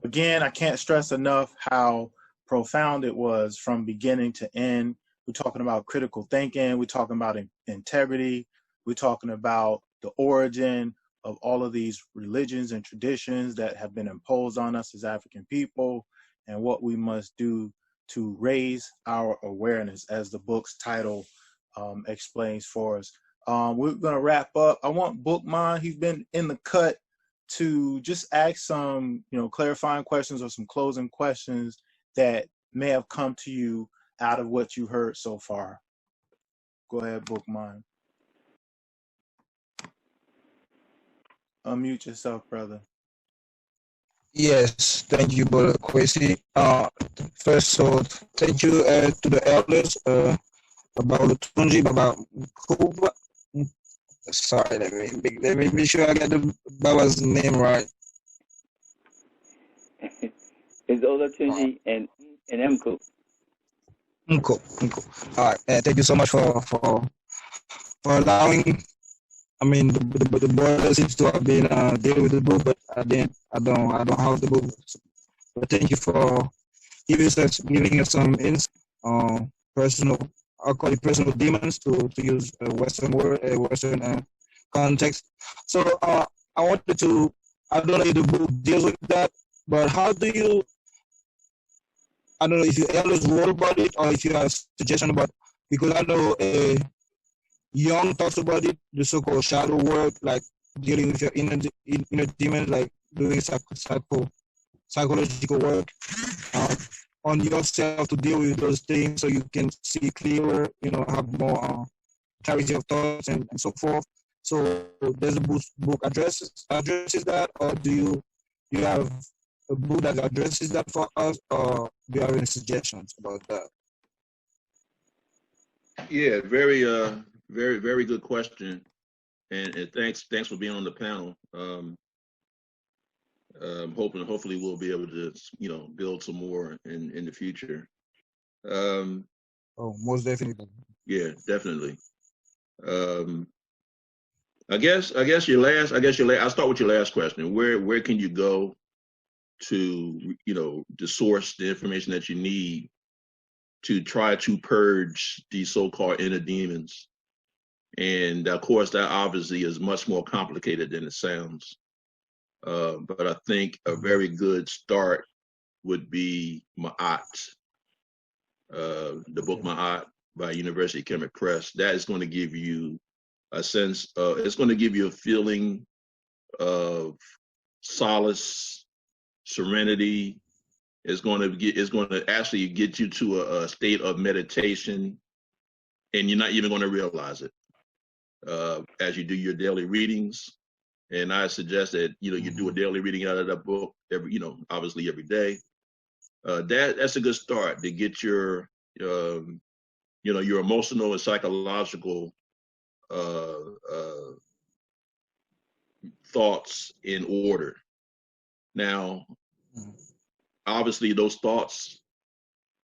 Again, I can't stress enough how profound it was from beginning to end. We're talking about critical thinking. We're talking about integrity. We're talking about the origin of all of these religions and traditions that have been imposed on us as African people, and what we must do to raise our awareness, as the book's title explains for us. We're going to wrap up. I want Boukman, he's been in the cut, to just ask some, clarifying questions or some closing questions that may have come to you out of what you heard so far. Go ahead, Boukman. Unmute yourself, brother. Yes, thank you, Brother Kwasi. First, so thank you to the elders about Olatunji, about Mkuu. Sorry, let me be sure I get the Baba's name right. It's Olatunji and Mkuu. Mkuu. All right, thank you so much for allowing. I mean, the brother seems to have been dealing with the book, but I don't have the book. But thank you for giving us some personal. I'll call it personal demons to use a Western word, a Western context. So I wanted to, I don't know if the book deals with that, but how do you, I don't know if you elders wrote about it or if you have suggestion about, because I know Young talks about it, the so-called shadow work, like dealing with your inner demons, like doing psychological work on yourself to deal with those things so you can see clearer, have more clarity of thoughts and so forth. So does the book addresses that, or do you have a book that addresses that for us, or do you have any suggestions about that? Yeah, very very good question, and thanks for being on the panel. Hopefully we'll be able to build some more in the future. Most definitely. Yeah, definitely. I guess your last. I'll start with your last question. Where can you go to to source the information that you need to try to purge these so-called inner demons? And of course, that obviously is much more complicated than it sounds. But I think a very good start would be Ma'at, the book Ma'at by University Chemic Press. That is going to give you a sense of, it's going to give you a feeling of solace, serenity. It's going to actually get you to a state of meditation, and you're not even going to realize it as you do your daily readings. And I suggest that you do a daily reading out of that book obviously every day. That's a good start to get your your emotional and psychological thoughts in order. Now, obviously, those thoughts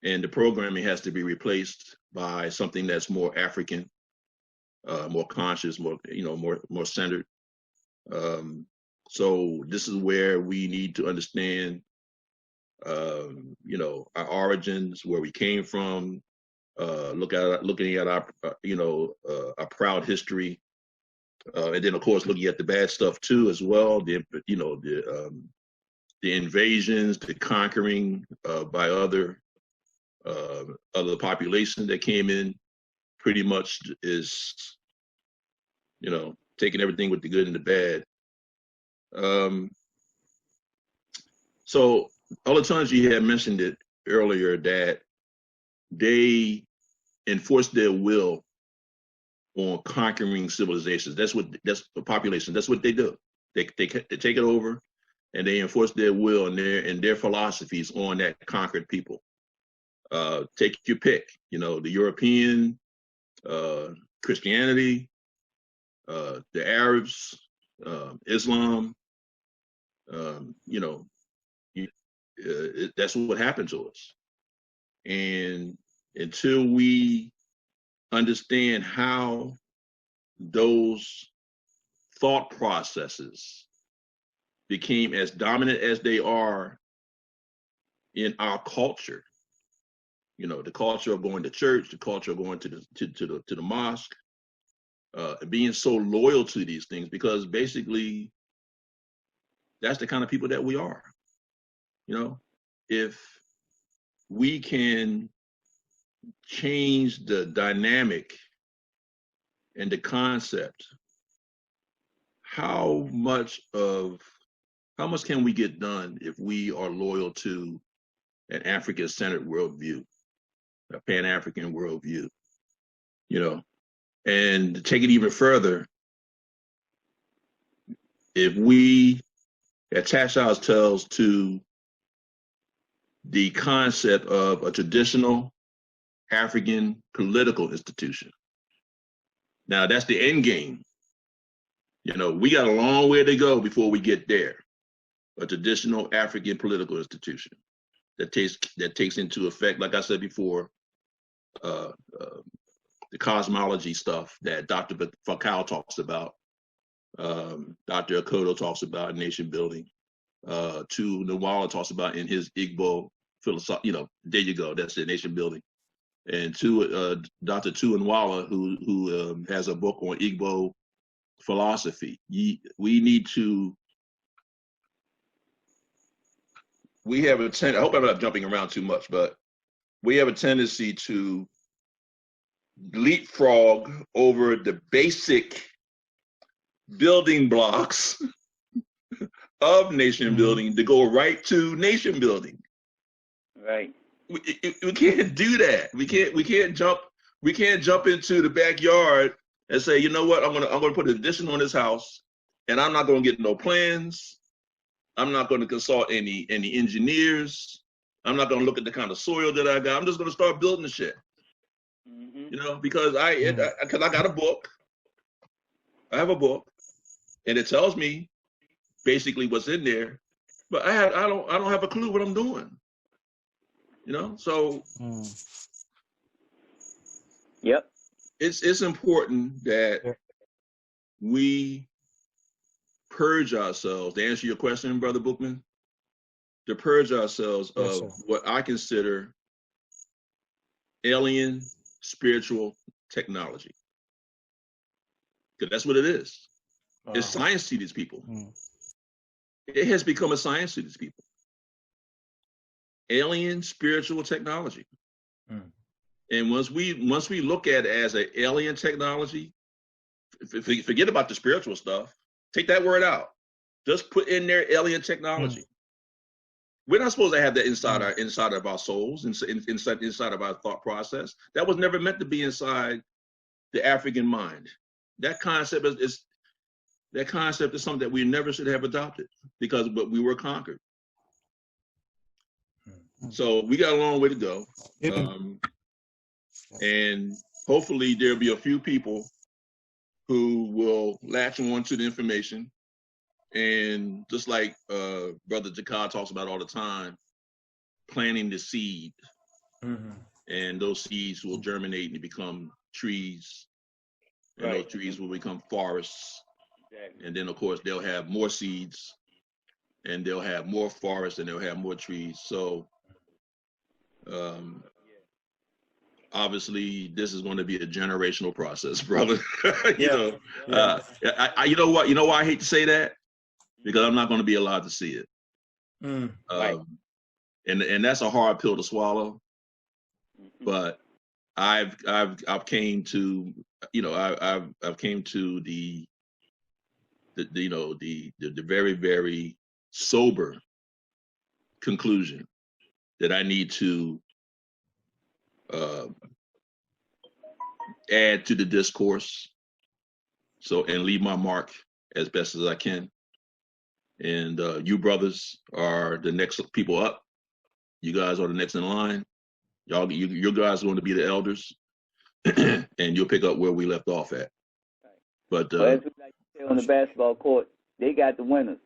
and the programming has to be replaced by something that's more African, more conscious, more more centered. So this is where we need to understand, our origins, where we came from, looking at our, our proud history, and then of course looking at the bad stuff too as well. The invasions, the conquering by other populations that came in, pretty much is, taking everything with the good and the bad. So Olatunji had mentioned it earlier that they enforce their will on conquering civilizations. That's the population. That's what they do. They take it over, and they enforce their will and their philosophies on that conquered people. Take your pick. You know, the European, Christianity, the Arabs, Islam. You know, that's what happened to us. And until we understand how those thought processes became as dominant as they are in our culture, you know, the culture of going to church, the culture of going to the mosque, being so loyal to these things, because basically that's the kind of people that we are. You know, if we can change the dynamic and the concept, how much can we get done if we are loyal to an African-centered worldview, a Pan-African worldview, you know? And to take it even further, if we attach ourselves to the concept of a traditional African political institution. Now that's the end game. You know, we got a long way to go before we get there. A traditional African political institution that takes into effect, like I said before, the cosmology stuff that Dr. Fakao talks about, Dr. Akoto talks about, nation building, Tu Nwala talks about in his Igbo philosophy. You know, there you go. That's it, nation building. And Dr. Tu Nwala, who has a book on Igbo philosophy. We have a tendency, I hope I'm not jumping around too much, but we have a tendency to leapfrog over the basic building blocks of nation building to go right to nation building. Right. We can't do that. We can't jump into the backyard and say, you know what, I'm gonna put an addition on this house, and I'm not gonna get no plans. I'm not gonna consult any engineers. I'm not gonna look at the kind of soil that I got. I'm just gonna start building the shit. You know, because I got a book. I have a book, and it tells me basically what's in there, but I don't have a clue what I'm doing. You know, so yep, it's important that we purge ourselves. To answer your question, Brother Boukman, to purge ourselves of what I consider alien spiritual technology, because that's what it is. It's science to these people. It has become a science to these people. Alien spiritual technology. And once we look at it as an alien technology, forget about the spiritual stuff. Take that word out. Just put in there alien technology. We're not supposed to have that inside of our souls, inside of our thought process. That was never meant to be inside the African mind. That concept is something that we never should have adopted, because we were conquered. So we got a long way to go. And hopefully there'll be a few people who will latch on to the information. And just like Brother Jakar talks about all the time, planting the seed. And those seeds will germinate and become trees. And those trees will become forests. And then, of course, they'll have more seeds. And they'll have more forests, and they'll have more trees. So obviously this is going to be a generational process, brother. You know why I hate to say that? Because I'm not going to be allowed to see it. And that's a hard pill to swallow. But I've came to, I've came to the the very, very sober conclusion that I need to add to the discourse, and leave my mark as best as I can. And you brothers are the next people up. You guys are the next in line. You guys are going to be the elders, and you'll pick up where we left off at. But as we like to say on the basketball court, they got the winners.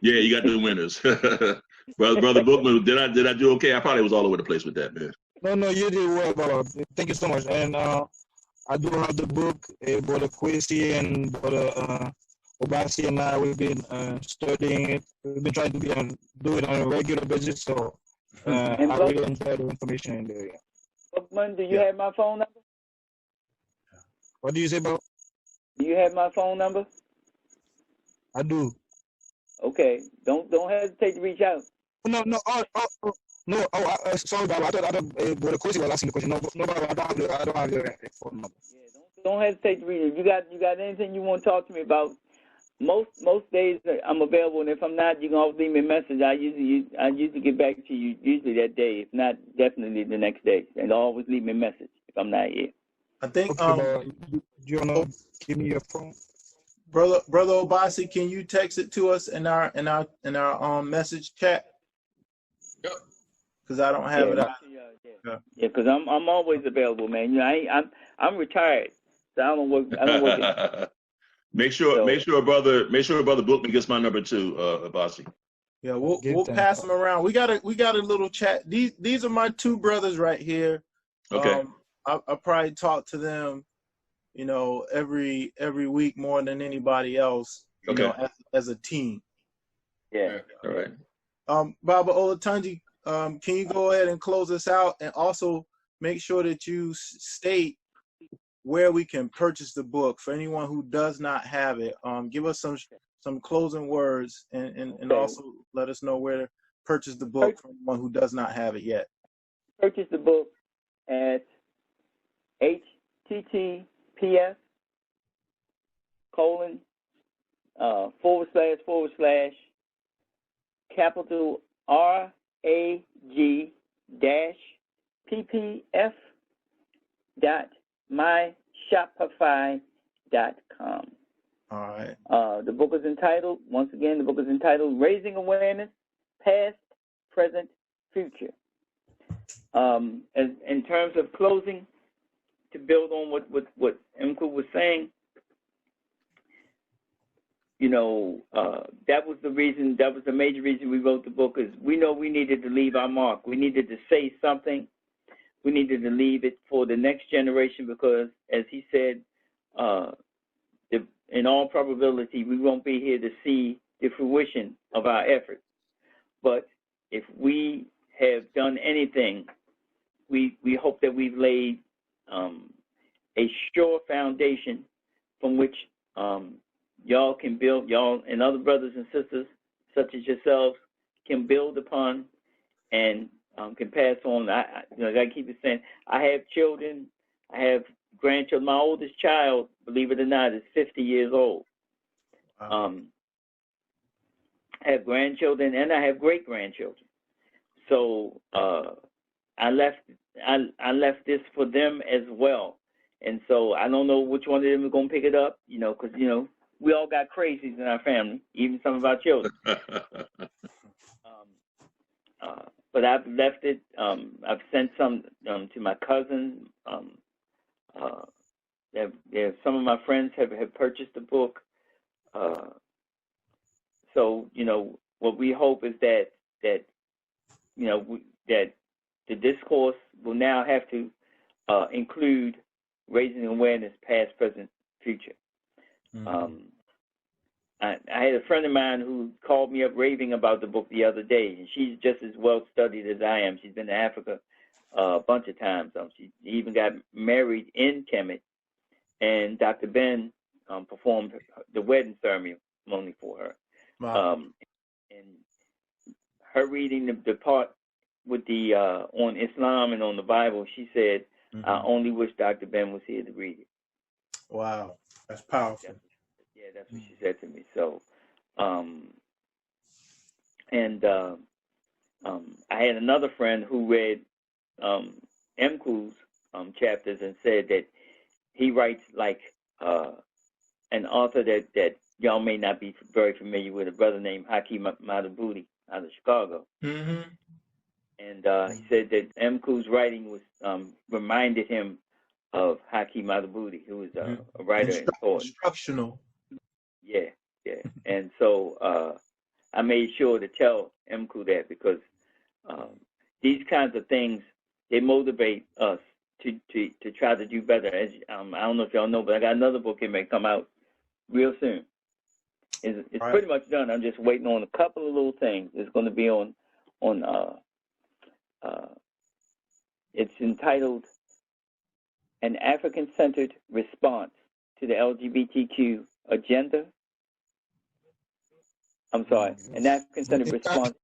Yeah, you got the winners. brother Boukman, did I do okay? I probably was all over the place with that, man. No, you did well, Baba. Thank you so much. And I do have the book, Brother Kwasi and Brother Obasi and I, we've been studying it. We've been trying to do it on a regular basis, so I really enjoy the information in there. Boukman, do you have my phone number? What do you say, Baba? Do you have my phone number? I do. Okay, don't hesitate to reach out. No. Sorry, Baba. I thought Brother Kwasi was asking the question. No, Baba, I don't have your phone number. Yeah, don't hesitate to reach out. You got anything you want to talk to me about? Most days I'm available, and if I'm not, you can always leave me a message. I usually get back to you usually that day, if not definitely the next day, and always leave me a message if I'm not here. I think do you wanna give me your phone? Brother Obasi, can you text it to us in our message chat? Yep. Because I don't have it. Yeah, because I'm always available, man. You know, I'm retired, so I don't work. Make sure brother Boukman gets my number too, Obasi. Yeah, we'll pass them around. We got a little chat. These are my two brothers right here. Okay. I probably talk to them, every week more than anybody else. As a team. Yeah. All right. Baba Olatunji, can you go ahead and close us out, and also make sure that you state where we can purchase the book for anyone who does not have it. Give us some closing words, and also let us know where to purchase the book for anyone who does not have it yet. Purchase the book at https:// capital RAG-PPF.myshopify.com. All right. The book is entitled, Raising Awareness, Past, Present, Future. In terms of closing, to build on what Mkuu was saying, that was the major reason we wrote the book, is we know we needed to leave our mark. We needed to say something. We needed to leave it for the next generation, because, as he said, in all probability, we won't be here to see the fruition of our efforts. But if we have done anything, we hope that we've laid a sure foundation from which y'all can build, y'all and other brothers and sisters such as yourselves can build upon and can pass on. I keep it saying, I have children, I have grandchildren. My oldest child, believe it or not, is 50 years old. I have grandchildren and I have great grandchildren. So I left this for them as well. And so I don't know which one of them is going to pick it up, because, we all got crazies in our family, even some of our children. But I've left it. I've sent some to my cousins. Some of my friends have purchased the book. So, what we hope is that the discourse will now have to include raising awareness, past, present, future. I had a friend of mine who called me up raving about the book the other day, and she's just as well studied as I am. She's been to Africa a bunch of times. She even got married in Kemet, and Dr. Ben performed the wedding ceremony for her. Wow. And her reading the part with the on Islam and on the Bible, she said, I only wish Dr. Ben was here to read it. Wow, that's powerful. Yeah, that's what she said to me. So, I had another friend who read Mku's chapters and said that he writes like an author that y'all may not be very familiar with, a brother named Hakeem Madhubuti out of Chicago. Mm-hmm. And he said that Mku's writing was reminded him of Hakeem Madhubuti, who was a writer and poet. Instructional. Yeah. And so I made sure to tell Mku that, because these kinds of things, they motivate us to try to do better. As I don't know if y'all know, but I got another book that may come out real soon. It's right. Pretty much done. I'm just waiting on a couple of little things. It's going to be on it's entitled An African-Centered Response to the LGBTQ Agenda. I'm sorry, an African-Centered Response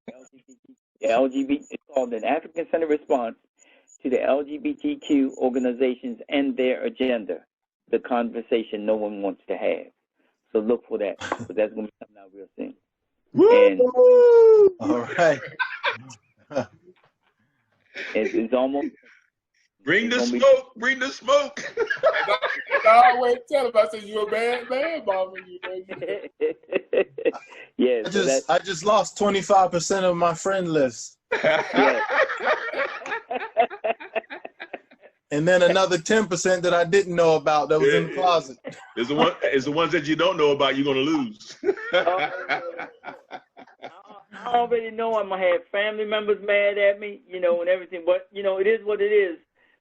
to LGBT. It's called An African-Centered Response to the LGBTQ organizations and their agenda, the conversation no one wants to have. So look for that, because that's going to be coming out real soon. And, all right. it's almost. Bring the smoke. Bring the smoke. I always tell him, I said, you're a bad man, Baba. Yeah. I just lost 25% of my friend list. Yeah. And then another 10% that I didn't know about that was in the closet. It's the ones that you don't know about you're going to lose. I already know I'm going to have family members mad at me, and everything. But, it is what it is.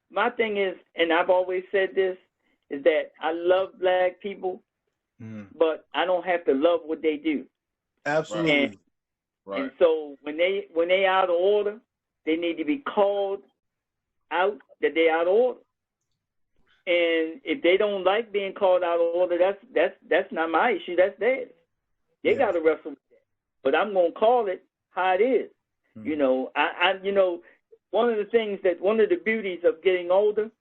My thing is, and I've always said this, is that I love black people, but I don't have to love what they do. Absolutely. And so when they out of order, they need to be called out that they out of order. And if they don't like being called out of order, that's not my issue. That's theirs. They got to wrestle with that. But I'm gonna call it how it is. One of the beauties of getting older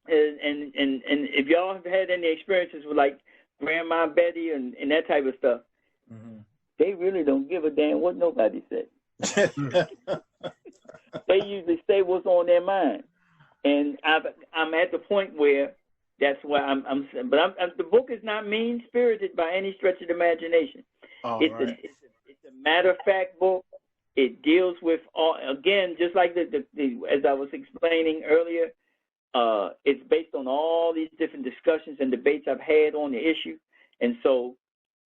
is, and if y'all have had any experiences with like Grandma Betty and that type of stuff, they really don't give a damn what nobody said. They usually say what's on their mind, and I'm at the point where that's why I'm. But the book is not mean spirited by any stretch of the imagination. It's a matter of fact book. It deals with again, just like the as I was explaining earlier. It's based on all these different discussions and debates I've had on the issue, and so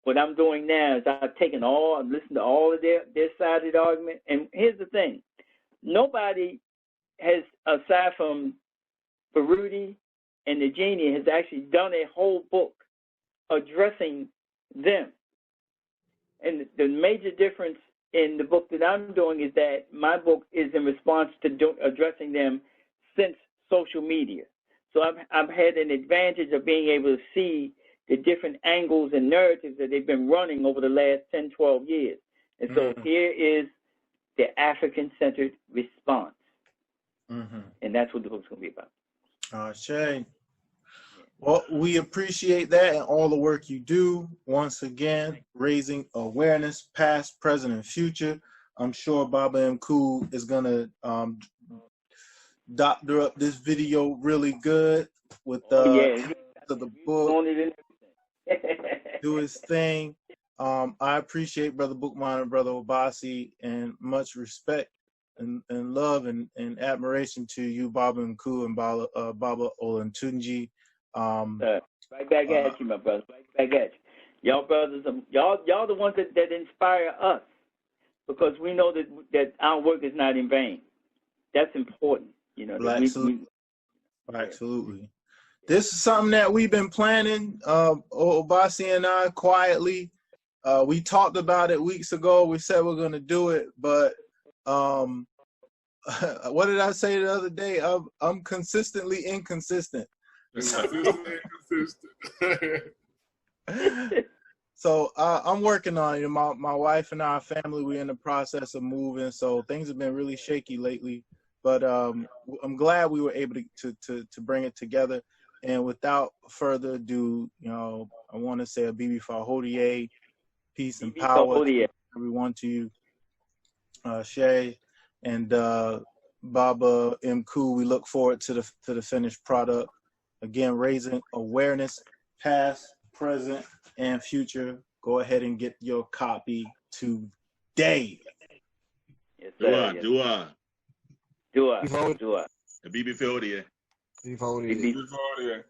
what I'm doing now is I've listened to all of their side of the argument. And here's the thing. Nobody has, aside from Faruti and the Genie, has actually done a whole book addressing them. And the major difference in the book that I'm doing is that my book is in response to addressing them since social media. So I've had an advantage of being able to see the different angles and narratives that they've been running over the last 10, 12 years. And so here is the African-centered response. And that's what the book's going to be about. Shay. Well, we appreciate that and all the work you do. Once again, raising awareness, past, present, and future. I'm sure Baba Mkuu is going to doctor up this video really good with the book. Do his thing. I appreciate Brother Boukman and Brother Obasi, and much respect and love and admiration to you, Baba Mkuu and Baba Olatunji. Right back at you, my brother. Right back at you. Y'all brothers, y'all the ones that inspire us, because we know that our work is not in vain. That's important, Absolutely. Absolutely. This is something that we've been planning, Obasi and I, quietly. We talked about it weeks ago. We said we're going to do it, but what did I say the other day? I'm consistently inconsistent. So I'm working on it. My wife and our family, we're in the process of moving, so things have been really shaky lately. But I'm glad we were able to bring it together. And without further ado, you know, I want to say Abibifahodie, peace and power to everyone to you, Shay and Baba Mkuu. We look forward to the finished product. Again, raising awareness, past, present, and future. Go ahead and get your copy today. Yes, sir. Do I. Abibifahodie. Abibifahodie.